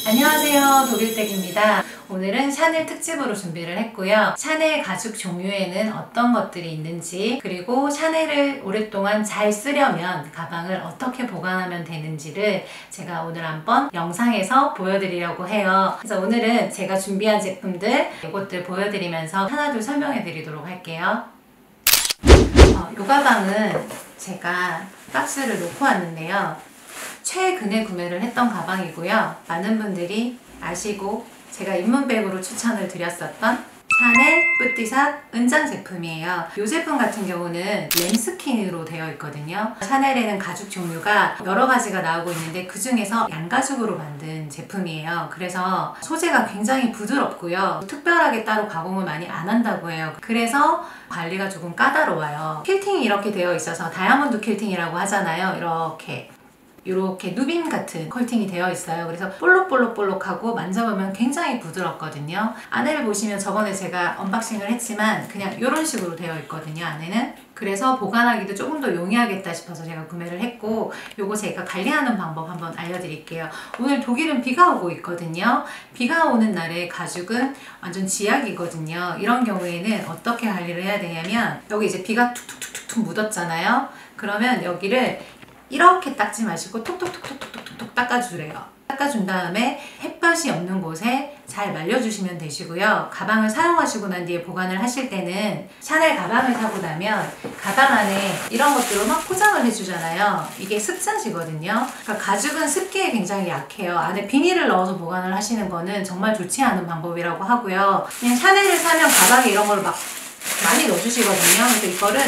안녕하세요, 독일댁입니다. 오늘은 샤넬 특집으로 준비를 했고요. 샤넬 가죽 종류에는 어떤 것들이 있는지, 그리고 샤넬을 오랫동안 잘 쓰려면 가방을 어떻게 보관하면 되는지를 제가 오늘 한번 영상에서 보여드리려고 해요. 그래서 오늘은 제가 준비한 제품들 이것들 보여드리면서 하나둘 설명해 드리도록 할게요. 이 가방은 제가 박스를 놓고 왔는데요. 최근에 구매를 했던 가방이고요. 많은 분들이 아시고 제가 입문백으로 추천을 드렸었던 샤넬 뿌띠삿 은장 제품이에요. 이 제품 같은 경우는 램스킨으로 되어 있거든요. 샤넬에는 가죽 종류가 여러 가지가 나오고 있는데 그 중에서 양가죽으로 만든 제품이에요. 그래서 소재가 굉장히 부드럽고요. 특별하게 따로 가공을 많이 안 한다고 해요. 그래서 관리가 조금 까다로워요. 퀼팅이 이렇게 되어 있어서 다이아몬드 퀼팅이라고 하잖아요. 이렇게 누빔 같은 컬팅이 되어 있어요. 그래서 볼록볼록볼록하고 만져보면 굉장히 부드럽거든요. 안에를 보시면 저번에 제가 언박싱을 했지만 그냥 이런 식으로 되어 있거든요. 안에는. 그래서 보관하기도 조금 더 용이하겠다 싶어서 제가 구매를 했고, 요거 제가 관리하는 방법 한번 알려드릴게요. 오늘 독일은 비가 오고 있거든요. 비가 오는 날에 가죽은 완전 지약이거든요. 이런 경우에는 어떻게 관리를 해야 되냐면, 여기 이제 비가 툭툭툭툭 묻었잖아요. 그러면 여기를 이렇게 닦지 마시고 톡톡톡톡톡톡톡 닦아주래요. 닦아준 다음에 햇볕이 없는 곳에 잘 말려주시면 되시고요. 가방을 사용하시고 난 뒤에 보관을 하실 때는 샤넬 가방을 사고 나면 가방 안에 이런 것들로 막 포장을 해주잖아요. 이게 습자지거든요. 그러니까 가죽은 습기에 굉장히 약해요. 안에 비닐을 넣어서 보관을 하시는 거는 정말 좋지 않은 방법이라고 하고요. 그냥 샤넬을 사면 가방에 이런 걸 막 많이 넣어주시거든요. 그래서 이거를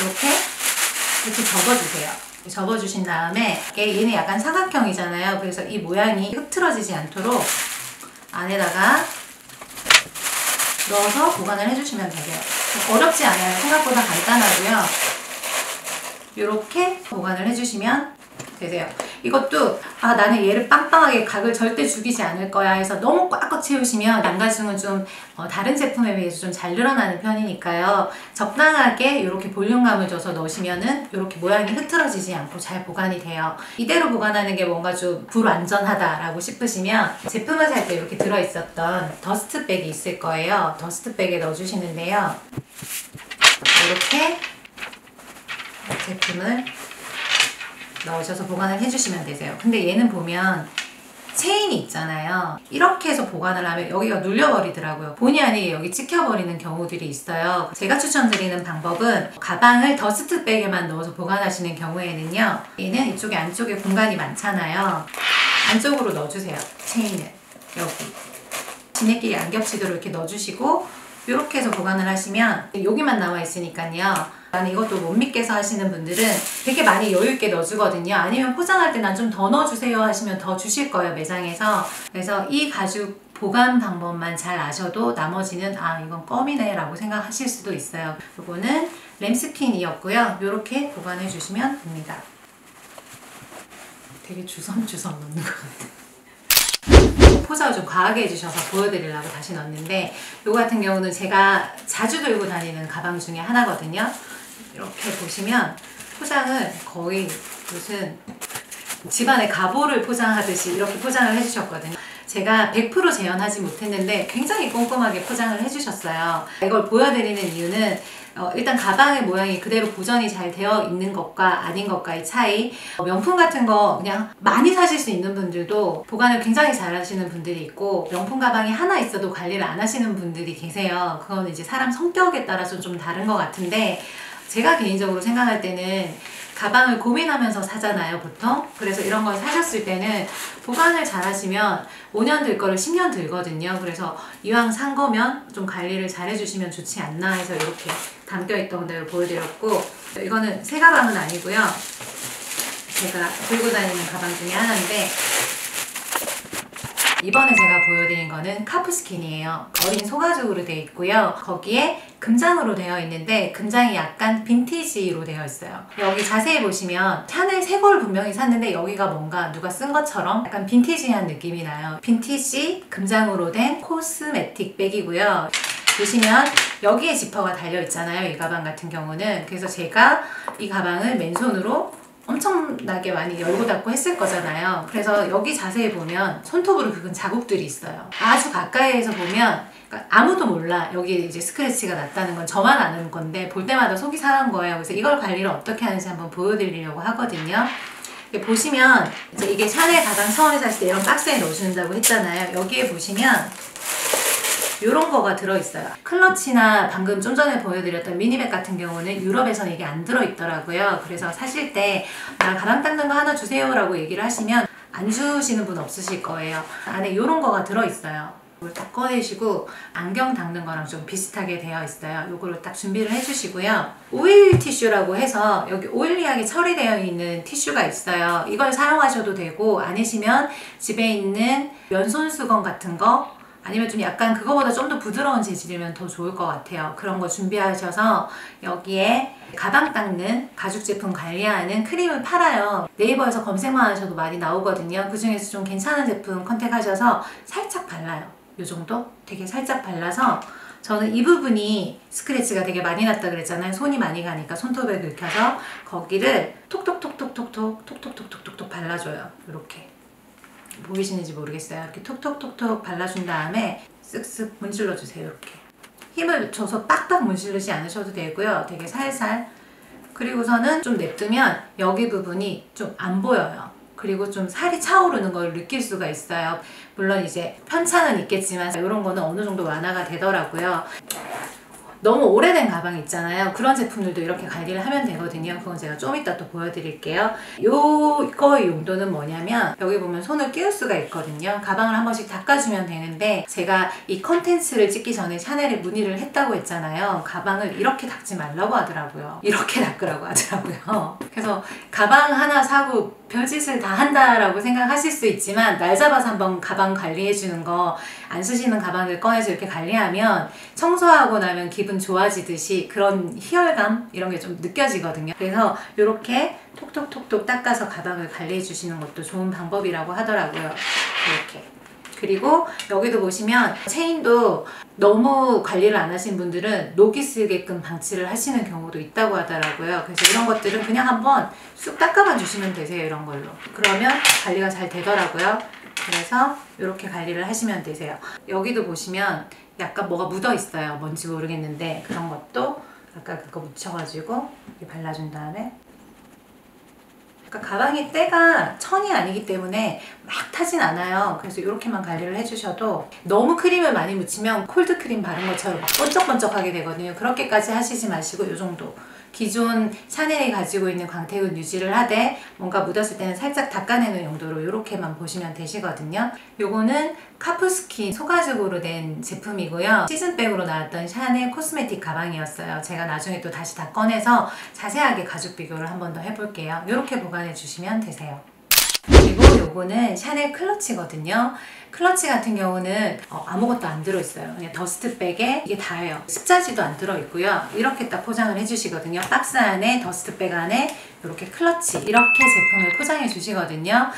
이렇게 접어주세요. 접어주신 다음에 얘는 약간 사각형이잖아요. 그래서 이 모양이 흐트러지지 않도록 안에다가 넣어서 보관을 해주시면 되세요. 어렵지 않아요. 생각보다 간단하고요. 이렇게 보관을 해주시면 되세요. 이것도 나는 얘를 빵빵하게 각을 절대 죽이지 않을 거야 해서 너무 꽉꽉 채우시면 양가죽은 좀 다른 제품에 비해서 좀 잘 늘어나는 편이니까요. 적당하게 이렇게 볼륨감을 줘서 넣으시면은 이렇게 모양이 흐트러지지 않고 잘 보관이 돼요. 이대로 보관하는 게 뭔가 좀 불안전하다라고 싶으시면 제품을 살 때 이렇게 들어있었던 더스트백이 있을 거예요. 더스트백에 넣어주시는데요. 이렇게 제품을 넣으셔서 보관을 해주시면 되세요. 근데 얘는 보면 체인이 있잖아요. 이렇게 해서 보관을 하면 여기가 눌려버리더라고요. 본의 아니게 여기 찍혀버리는 경우들이 있어요. 제가 추천드리는 방법은 가방을 더스트백에만 넣어서 보관하시는 경우에는요, 얘는 이쪽에 안쪽에 공간이 많잖아요. 안쪽으로 넣어주세요. 체인을 여기 지네끼리 안 겹치도록 이렇게 넣어주시고, 이렇게 해서 보관을 하시면 여기만 나와 있으니까요. 나는 이것도 못 믿겠어 하시는 분들은 되게 많이 여유있게 넣어주거든요. 아니면 포장할 때 난 좀 더 넣어주세요 하시면 더 주실 거예요, 매장에서. 그래서 이 가죽 보관 방법만 잘 아셔도 나머지는 이건 껌이네 라고 생각하실 수도 있어요. 이거는 램스킨이었고요. 이렇게 보관해 주시면 됩니다. 되게 주섬주섬 넣는 것 같아요. 포장을 좀 과하게 해주셔서 보여드리려고 다시 넣었는데, 이거 같은 경우는 제가 자주 들고 다니는 가방 중에 하나거든요. 이렇게 보시면 포장을 거의 무슨 집안에 가보를 포장하듯이 이렇게 포장을 해주셨거든요. 제가 100% 재현하지 못했는데 굉장히 꼼꼼하게 포장을 해주셨어요. 이걸 보여드리는 이유는 일단 가방의 모양이 그대로 보존이 잘 되어 있는 것과 아닌 것과의 차이. 명품 같은 거 그냥 많이 사실 수 있는 분들도 보관을 굉장히 잘 하시는 분들이 있고, 명품 가방이 하나 있어도 관리를 안 하시는 분들이 계세요. 그건 이제 사람 성격에 따라서 좀 다른 것 같은데, 제가 개인적으로 생각할 때는 가방을 고민하면서 사잖아요, 보통. 그래서 이런 걸 사셨을 때는 보관을 잘 하시면 5년 들 거를 10년 들거든요. 그래서 이왕 산 거면 좀 관리를 잘 해주시면 좋지 않나 해서 이렇게 담겨있던 대로 보여드렸고, 이거는 새 가방은 아니고요. 제가 들고 다니는 가방 중에 하나인데, 이번에 제가 보여드린 거는 카프스킨이에요. 어린 소가죽으로 되어 있고요. 거기에 금장으로 되어 있는데 금장이 약간 빈티지로 되어 있어요. 여기 자세히 보시면 샤넬 새 걸 분명히 샀는데 여기가 뭔가 누가 쓴 것처럼 약간 빈티지한 느낌이 나요. 빈티지 금장으로 된 코스메틱 백이고요. 보시면 여기에 지퍼가 달려 있잖아요, 이 가방 같은 경우는. 그래서 제가 이 가방을 맨손으로 엄청 엄청나게 많이 열고 닫고 했을 거잖아요. 그래서 여기 자세히 보면 손톱으로 긁은 자국들이 있어요. 아주 가까이에서 보면 그러니까 아무도 몰라. 여기에 이제 스크래치가 났다는 건 저만 아는 건데 볼 때마다 속이 상한 거예요. 그래서 이걸 관리를 어떻게 하는지 한번 보여드리려고 하거든요. 보시면 이제 이게 샤넬 가방 처음에 샀을 때 이런 박스에 넣어준다고 했잖아요. 여기에 보시면 이런 거가 들어있어요. 클러치나 방금 좀 전에 보여드렸던 미니백 같은 경우는 유럽에서는 이게 안 들어있더라고요. 그래서 사실 때 나 가방 닦는 거 하나 주세요 라고 얘기를 하시면 안 주시는 분 없으실 거예요. 안에 이런 거가 들어있어요. 이걸 딱 꺼내시고 안경 닦는 거랑 좀 비슷하게 되어 있어요. 요거를 딱 준비를 해주시고요. 오일 티슈라고 해서 여기 오일리하게 처리되어 있는 티슈가 있어요. 이걸 사용하셔도 되고 아니시면 집에 있는 면손 수건 같은 거 아니면 좀 약간 그거보다 좀 더 부드러운 재질이면 더 좋을 것 같아요. 그런 거 준비하셔서 여기에 가방 닦는 가죽 제품 관리하는 크림을 팔아요. 네이버에서 검색만 하셔도 많이 나오거든요. 그 중에서 좀 괜찮은 제품 컨택하셔서 살짝 발라요. 요 정도? 되게 살짝 발라서 저는 이 부분이 스크래치가 되게 많이 났다 그랬잖아요. 손이 많이 가니까 손톱에 긁혀서 거기를 톡톡톡톡톡 발라줘요. 이렇게 보이시는지 모르겠어요. 이렇게 톡톡톡톡 발라준 다음에 쓱쓱 문질러 주세요. 이렇게 힘을 줘서 빡빡 문지르지 않으셔도 되고요. 되게 살살. 그리고서는 좀 냅두면 여기 부분이 좀 안 보여요. 그리고 좀 살이 차오르는 걸 느낄 수가 있어요. 물론 이제 편차는 있겠지만 이런 거는 어느 정도 완화가 되더라고요. 너무 오래된 가방 있잖아요. 그런 제품들도 이렇게 관리를 하면 되거든요. 그건 제가 좀 이따 또 보여드릴게요. 요거의 용도는 뭐냐면 여기 보면 손을 끼울 수가 있거든요. 가방을 한 번씩 닦아주면 되는데 제가 이 컨텐츠를 찍기 전에 샤넬에 문의를 했다고 했잖아요. 가방을 이렇게 닦지 말라고 하더라고요. 이렇게 닦으라고 하더라고요. 그래서 가방 하나 사고 별짓을 다 한다라고 생각하실 수 있지만 날 잡아서 한번 가방 관리해주는 거 안 쓰시는 가방을 꺼내서 이렇게 관리하면 청소하고 나면 기분 좋아지듯이 그런 희열감 이런 게 좀 느껴지거든요. 그래서 이렇게 톡톡톡톡 닦아서 가방을 관리해 주시는 것도 좋은 방법이라고 하더라고요. 이렇게. 그리고 여기도 보시면 체인도 너무 관리를 안 하신 분들은 녹이 쓰게끔 방치를 하시는 경우도 있다고 하더라고요. 그래서 이런 것들은 그냥 한번 쑥 닦아만 주시면 되세요. 이런 걸로. 그러면 관리가 잘 되더라고요. 그래서 이렇게 관리를 하시면 되세요. 여기도 보시면 약간 뭐가 묻어 있어요. 뭔지 모르겠는데 그런 것도 아까 그거 묻혀가지고 이렇게 발라준 다음에 그러니까 가방이 때가 천이 아니기 때문에 막 타진 않아요. 그래서 이렇게만 관리를 해주셔도 너무 크림을 많이 묻히면 콜드크림 바른 것처럼 막 번쩍번쩍하게 되거든요. 그렇게까지 하시지 마시고 이 정도 기존 샤넬이 가지고 있는 광택을 유지를 하되 뭔가 묻었을 때는 살짝 닦아내는 용도로 이렇게만 보시면 되시거든요. 요거는 카프스킨 소가죽으로 된 제품이고요. 시즌백으로 나왔던 샤넬 코스메틱 가방이었어요. 제가 나중에 또 다시 다 꺼내서 자세하게 가죽 비교를 한 번 더 해볼게요. 이렇게 보관해 주시면 되세요. 그리고 요거는 샤넬 클러치거든요. 클러치 같은 경우는 아무것도 안 들어있어요. 그냥 더스트백에 이게 다예요. 습자지도 안 들어있고요. 이렇게 딱 포장을 해주시거든요. 박스 안에 더스트백 안에 이렇게 클러치 이렇게 제품을 포장해 주시거든요.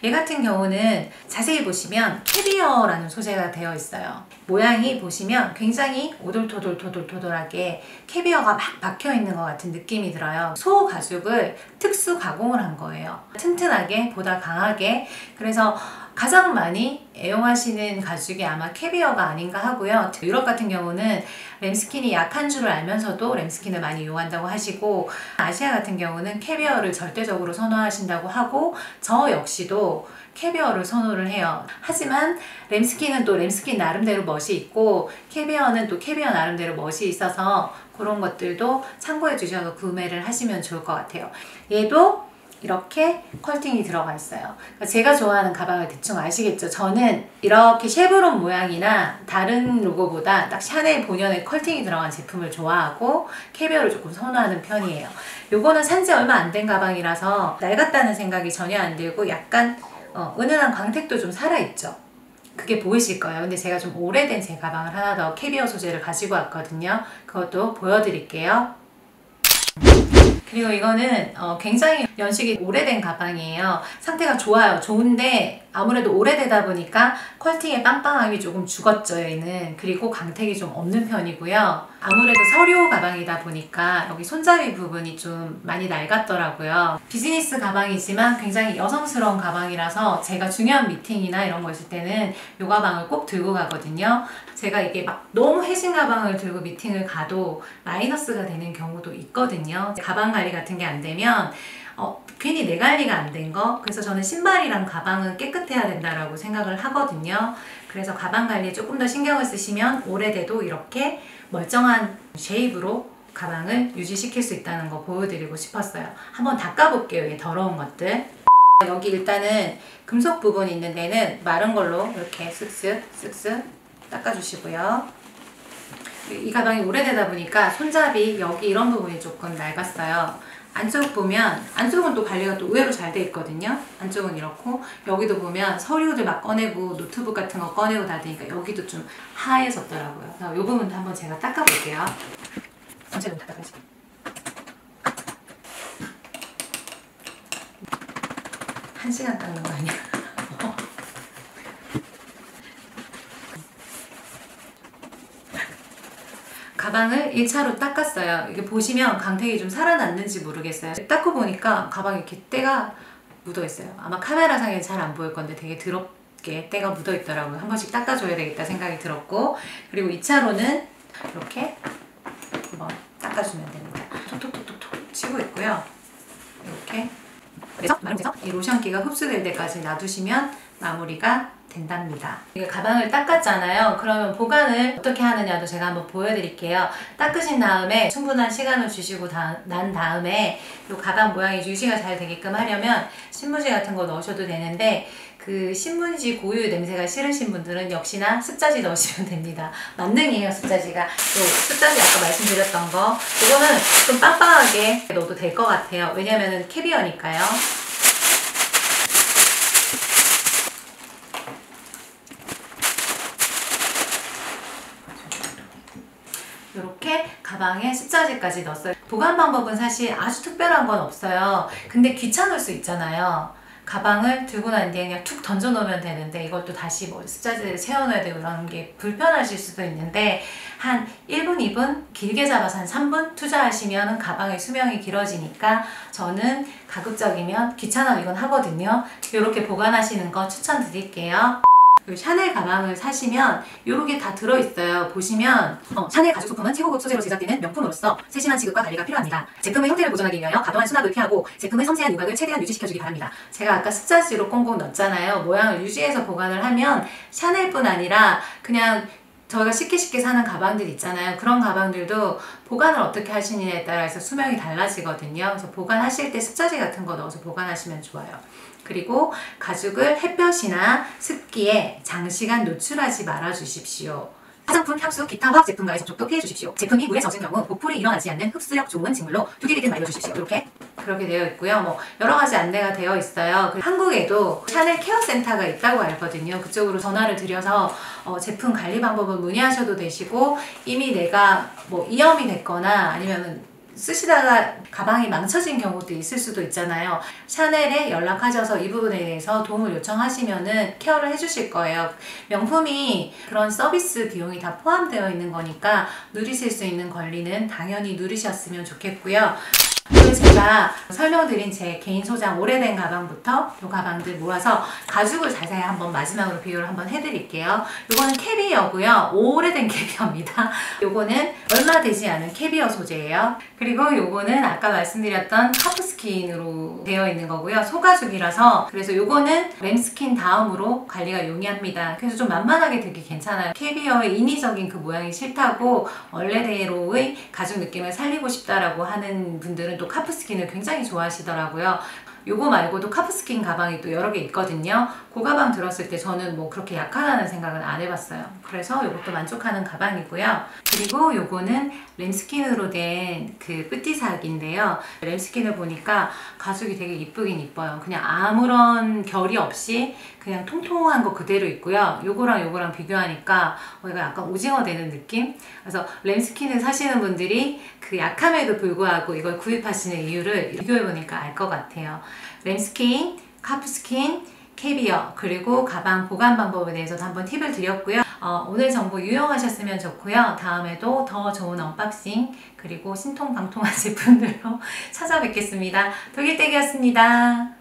얘 같은 경우는 자세히 보시면 캐비어라는 소재가 되어 있어요. 모양이 보시면 굉장히 오돌토돌하게 캐비어가 막 박혀 있는 것 같은 느낌이 들어요. 소 가죽을 특수 가공을 한 거예요. 튼튼하게 보다 강하게. 그래서 가장 많이 애용하시는 가죽이 아마 캐비어가 아닌가 하고요. 유럽 같은 경우는 램스킨이 약한 줄을 알면서도 램스킨을 많이 이용한다고 하시고 아시아 같은 경우는 캐비어를 절대적으로 선호하신다고 하고 저 역시도 캐비어를 선호를 해요. 하지만 램스킨은 또 램스킨 나름대로 멋이 있고 캐비어는 또 캐비어 나름대로 멋이 있어서 그런 것들도 참고해 주셔서 구매를 하시면 좋을 것 같아요. 얘도 이렇게 컬팅이 들어가 있어요. 그러니까 제가 좋아하는 가방을 대충 아시겠죠? 저는 이렇게 쉐브론 모양이나 다른 로고보다 딱 샤넬 본연의 컬팅이 들어간 제품을 좋아하고 캐비어를 조금 선호하는 편이에요. 요거는 산지 얼마 안 된 가방이라서 낡았다는 생각이 전혀 안 들고 약간 은은한 광택도 좀 살아있죠? 그게 보이실 거예요. 근데 제가 좀 오래된 제 가방을 하나 더 캐비어 소재를 가지고 왔거든요. 그것도 보여드릴게요. 그리고 이거는 굉장히 연식이 오래된 가방이에요. 상태가 좋아요. 좋은데 아무래도 오래되다 보니까 컬팅의 빵빵함이 조금 죽었죠, 얘는. 그리고 광택이 좀 없는 편이고요. 아무래도 서류 가방이다 보니까 여기 손잡이 부분이 좀 많이 낡았더라고요. 비즈니스 가방이지만 굉장히 여성스러운 가방이라서 제가 중요한 미팅이나 이런 거 있을 때는 이 가방을 꼭 들고 가거든요. 제가 이게 막 너무 해진 가방을 들고 미팅을 가도 마이너스가 되는 경우도 있거든요. 가방 관리 같은 게 안 되면 괜히 내 관리가 안 된 거. 그래서 저는 신발이랑 가방은 깨끗해야 된다라고 생각을 하거든요. 그래서 가방 관리에 조금 더 신경을 쓰시면 오래돼도 이렇게 멀쩡한 쉐입으로 가방을 유지시킬 수 있다는 거 보여드리고 싶었어요. 한번 닦아볼게요, 이 더러운 것들. 여기 일단은 금속 부분 있는 데는 마른 걸로 이렇게 쓱쓱 닦아주시고요. 이 가방이 오래되다 보니까 손잡이 여기 이런 부분이 조금 낡았어요. 안쪽 보면, 안쪽은 또 관리가 또 의외로 잘 돼 있거든요. 안쪽은 이렇고, 여기도 보면 서류들 막 꺼내고 노트북 같은 거 꺼내고 닫으니까 여기도 좀 하얘졌더라고요. 그래서 이 부분도 한번 제가 닦아볼게요. 전체를 닦아야지. 한 시간 닦는 거 아니야? 가방을 1차로 닦았어요. 이게 보시면 광택이 좀 살아났는지 모르겠어요. 닦고 보니까 가방에 이렇게 때가 묻어있어요. 아마 카메라상에 잘 안 보일 건데 되게 더럽게 때가 묻어있더라고요. 한 번씩 닦아줘야 되겠다 생각이 들었고, 그리고 2차로는 이렇게 한번 닦아주면 됩니다. 톡톡톡톡 치고 있고요. 이렇게 그래서 마름돼서 이 로션기가 흡수될 때까지 놔두시면 마무리가 된답니다. 이게 가방을 닦았잖아요. 그러면 보관을 어떻게 하느냐도 제가 한번 보여드릴게요. 닦으신 다음에 충분한 시간을 주시고 난 다음에 이 가방 모양이 유지가 잘 되게끔 하려면 신문지 같은 거 넣으셔도 되는데, 그 신문지 고유 냄새가 싫으신 분들은 역시나 습자지 넣으시면 됩니다. 만능이에요, 습자지가. 또 습자지 아까 말씀드렸던 거, 이거는 좀 빵빵하게 넣어도 될 것 같아요. 왜냐면은 캐비어니까요. 이렇게 가방에 습자지까지 넣었어요. 보관 방법은 사실 아주 특별한 건 없어요. 근데 귀찮을 수 있잖아요. 가방을 들고 난 뒤에 그냥 툭 던져 놓으면 되는데 이것도 다시 뭐 습자지를 세워놔야 되고 이런 게 불편하실 수도 있는데, 한 1분, 2분, 길게 잡아서 한 3분 투자하시면 가방의 수명이 길어지니까 저는 가급적이면 귀찮아도 이건 하거든요. 이렇게 보관하시는 거 추천드릴게요. 샤넬 가방을 사시면 이렇게 다 들어있어요. 보시면 샤넬 가죽 소품은 최고급 소재로 제작되는 명품으로서 세심한 취급과 관리가 필요합니다. 제품의 형태를 보존하기 위하여 과도한 수납을 피하고 제품의 섬세한 윤곽을 최대한 유지시켜주기 바랍니다. 제가 아까 습자지로 꽁꽁 넣었잖아요. 모양을 유지해서 보관을 하면 샤넬뿐 아니라 그냥 저희가 쉽게 사는 가방들 있잖아요. 그런 가방들도 보관을 어떻게 하시느냐에 따라서 수명이 달라지거든요. 그래서 보관하실 때 습자지 같은 거 넣어서 보관하시면 좋아요. 그리고 가죽을 햇볕이나 습기에 장시간 노출하지 말아 주십시오. 화장품, 향수, 기타 화학 제품과의 접촉도 피해 주십시오. 제품이 물에 젖은 경우 보풀이 일어나지 않는 흡수력 좋은 직물로 두개리듯 말려 주십시오. 이렇게 그렇게 되어 있고요. 뭐 여러 가지 안내가 되어 있어요. 한국에도 샤넬 케어센터가 있다고 알거든요. 그쪽으로 전화를 드려서 제품 관리 방법을 문의하셔도 되시고, 이미 내가 뭐 이염이 됐거나 아니면은 쓰시다가 가방이 망쳐진 경우도 있을 수도 있잖아요. 샤넬에 연락하셔서 이 부분에 대해서 도움을 요청하시면은 케어를 해주실 거예요. 명품이 그런 서비스 비용이 다 포함되어 있는 거니까 누리실 수 있는 권리는 당연히 누리셨으면 좋겠고요. 오늘 제가 설명드린 제 개인 소장 오래된 가방부터 이 가방들 모아서 가죽을 자세히 한번 마지막으로 비교를 한번 해드릴게요. 이거는 캐비어고요. 오래된 캐비어입니다. 요거는 얼마 되지 않은 캐비어 소재예요. 그리고 요거는 아까 말씀드렸던 카프스킨으로 되어 있는 거고요. 소가죽이라서, 그래서 요거는 램스킨 다음으로 관리가 용이합니다. 그래서 좀 만만하게 되게 괜찮아요. 캐비어의 인위적인 그 모양이 싫다고 원래대로의 가죽 느낌을 살리고 싶다라고 하는 분들은 또 카프스킨을 굉장히 좋아하시더라고요. 요거 말고도 카프스킨 가방이 또 여러 개 있거든요. 그 가방 들었을 때 저는 뭐 그렇게 약하다는 생각은 안 해봤어요. 그래서 요것도 만족하는 가방이고요. 그리고 요거는 램스킨으로 된 그 뿌띠삭인데요. 램스킨을 보니까 가죽이 되게 이쁘긴 이뻐요. 그냥 아무런 결이 없이 그냥 통통한 거 그대로 있고요. 요거랑 요거랑 비교하니까 얘가 약간 오징어 되는 느낌? 그래서 램스킨을 사시는 분들이 그 약함에도 불구하고 이걸 구입하시는 이유를 비교해보니까 알 것 같아요. 램스킨, 카프스킨, 캐비어, 그리고 가방 보관 방법에 대해서도 한번 팁을 드렸고요. 오늘 정보 유용하셨으면 좋고요. 다음에도 더 좋은 언박싱 그리고 신통방통한 제품들로 찾아뵙겠습니다. 독일댁이었습니다.